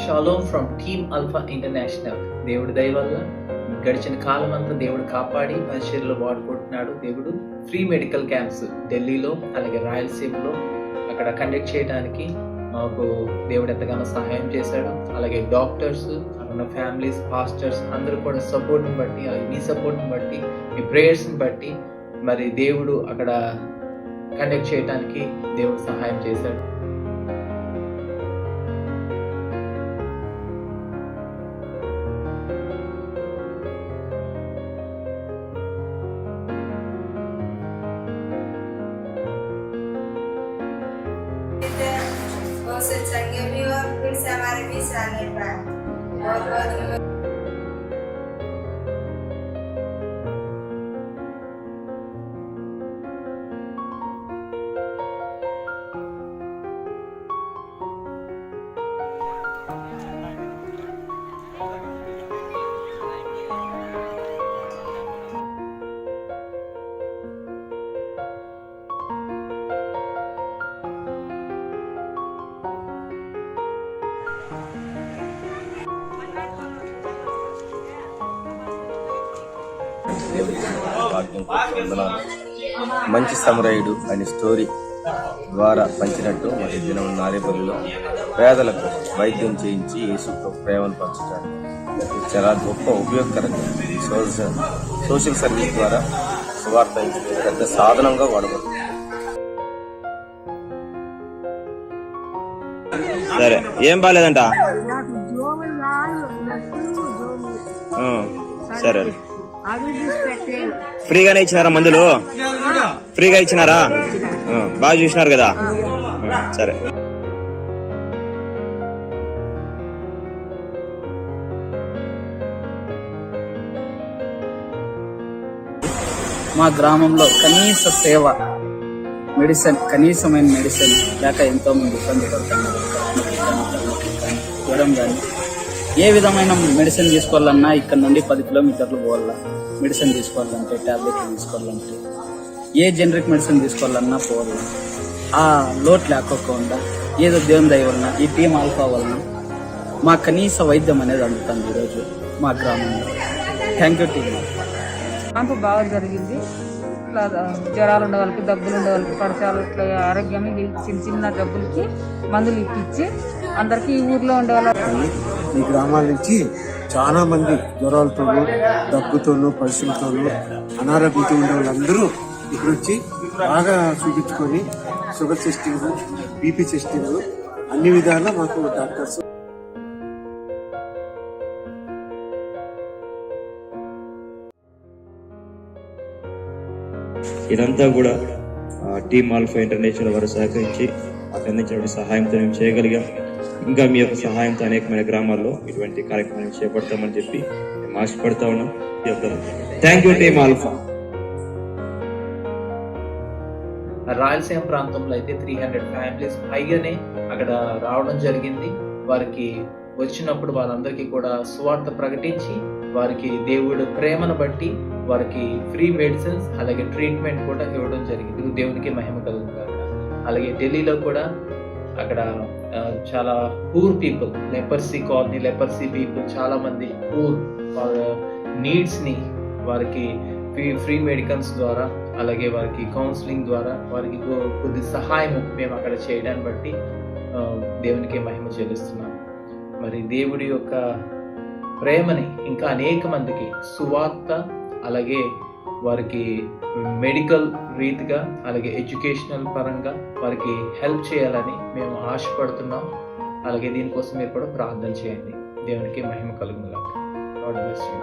Shalom from team alpha international. దేవుడి దయ వల్ల గడిచిన కాలం అంతా దేవుడు కాపాడి పరిచర్యలో వాడుకుంటున్నాడు. దేవుడు ఫ్రీ మెడికల్ క్యాంప్స్ ఢిల్లీలో అలాగే రాయలసీమలో అక్కడ కండక్ట్ చేయడానికి మాకు దేవుడు ఎంతగానో సహాయం చేశాడు. అలాగే డాక్టర్స్, అక్కడ ఫ్యామిలీస్, పాస్టర్స్ అందరూ కూడా సపోర్ట్ని బట్టి, అలాగే మీ సపోర్ట్ని బట్టి, మీ ప్రేయర్స్ని బట్టి మరి దేవుడు అక్కడ కండక్ట్ చేయడానికి దేవుడు సహాయం చేశాడు. बहुत चंगे भी और फिर से हमारे बीच आने पाए। बहुत बहुत మంచి సమరయుడు అనే స్టోరీ ద్వారా పంచినట్టు మరి దినం నారేపల్లిలో పేదలకు వైద్యం చేయించి యేసు ప్రేమను పంచడానికి చాలా గొప్ప ఉపయోగకరంగా సోషల్ సర్వీస్ ద్వారా సువార్త పెద్ద సాధనంగా వాడబడుతుంది. సరే, ఏం బాగాలేదంట? సరే, ఫ్రీగానే ఇచ్చినారా మందులు? ఫ్రీగా ఇచ్చినారా? బాగా చూసినారు కదా? సరే. మా గ్రామంలో కనీస సేవ కనీసమైన మెడిసిన్ లేక ఎంతో మంది ఇబ్బంది పడుతున్నారు. చూడడం కానీ ఏ విధమైన మెడిసిన్ తీసుకోవాలన్నా ఇక్కడ నుండి 10 కిలోమీటర్లు పోవాలా. మెడిసిన్ తీసుకోవాలంటే, టాబ్లెట్లు తీసుకోవాలంటే, ఏ జనరిక్ మెడిసిన్ తీసుకోవాలన్నా పోవాలా. ఆ లోటు లేకోకుండా ఏదో దేవుని దయ వలన ఈ టీమ్ ఆల్ఫా వలన మా కనీస వైద్యం అనేది అందుతుంది ఈరోజు మా గ్రామంలో. Thank you team. క్యాంపు బాగా జరిగింది. ఇట్లా జ్వరాలు ఉండే వాళ్ళకి, దగ్గులు ఉండే వాళ్ళకి, పడచాలు, ఇట్లా ఆరోగ్యం చిన్న చిన్న జబ్బులకి మందులు ఇప్పించి అందరికీ ఈ ఊర్లో ఉండే వాళ్ళ ఈ గ్రామాల నుంచి చాలా మంది జ్వరాలతోనూ, దగ్గుతోనూ, పరిస్థితులతోనూ, అనారోగ్యంతో ఉండే వాళ్ళందరూ ఇక్కడ వచ్చి బాగా చూపించుకొని షుగర్ టెస్టింగ్, బీపీ టెస్టింగ్ అన్ని విధాలా మాకు డాక్టర్స్ ఇదంతా కూడా టీమ్ ఆల్ఫా ఇంటర్నేషనల్ వారు సహకరించి మాకు అందించిన సహాయంతో మేము చేయగలిగాం. ఇంకా మీ యొక్క సహాయంతో అనేకమైన గ్రామాల్లో ఇటువంటి కార్యక్రమాలు చేపడతామని చెప్పి మేము ఆశపడతా ఉన్నాం. Thank you team alpha. Rayalaseema ప్రాంతంలో అయితే 300 ఫ్యామిలీస్ పైగానే అక్కడ రావడం జరిగింది. వారికి వచ్చినప్పుడు వారందరికీ కూడా సువార్త ప్రకటించి వారికి దేవుడు ప్రేమను బట్టి వారికి ఫ్రీ మెడిసిన్స్ అలాగే ట్రీట్మెంట్ కూడా ఇవ్వడం జరిగింది. దేవునికి మహిమ కలుగుతుంది. అలాగే ఢిల్లీలో కూడా అక్కడ చాలా poor people, leprosy colony, leprosy people చాలా మంది పూర్, వాళ్ళ నీడ్స్ని వారికి ఫ్రీ మెడికల్స్ ద్వారా అలాగే వారికి కౌన్సిలింగ్ ద్వారా వారికి కొద్ది సహాయం మేము అక్కడ చేయడాన్ని బట్టి దేవునికి మహిమ చెల్లిస్తున్నాం. మరి దేవుడి యొక్క ప్రేమని ఇంకా అనేక మందికి సువార్త అలాగే వారికి మెడికల్ రీతిగా అలాగే ఎడ్యుకేషనల్ పరంగా వారికి హెల్ప్ చేయాలని మేము ఆశపడుతున్నాం. అలాగే దీనికోసం మీరు కూడా ప్రార్థన చేయండి. దేవునికి మహిమ కలుగును గాక. God bless you.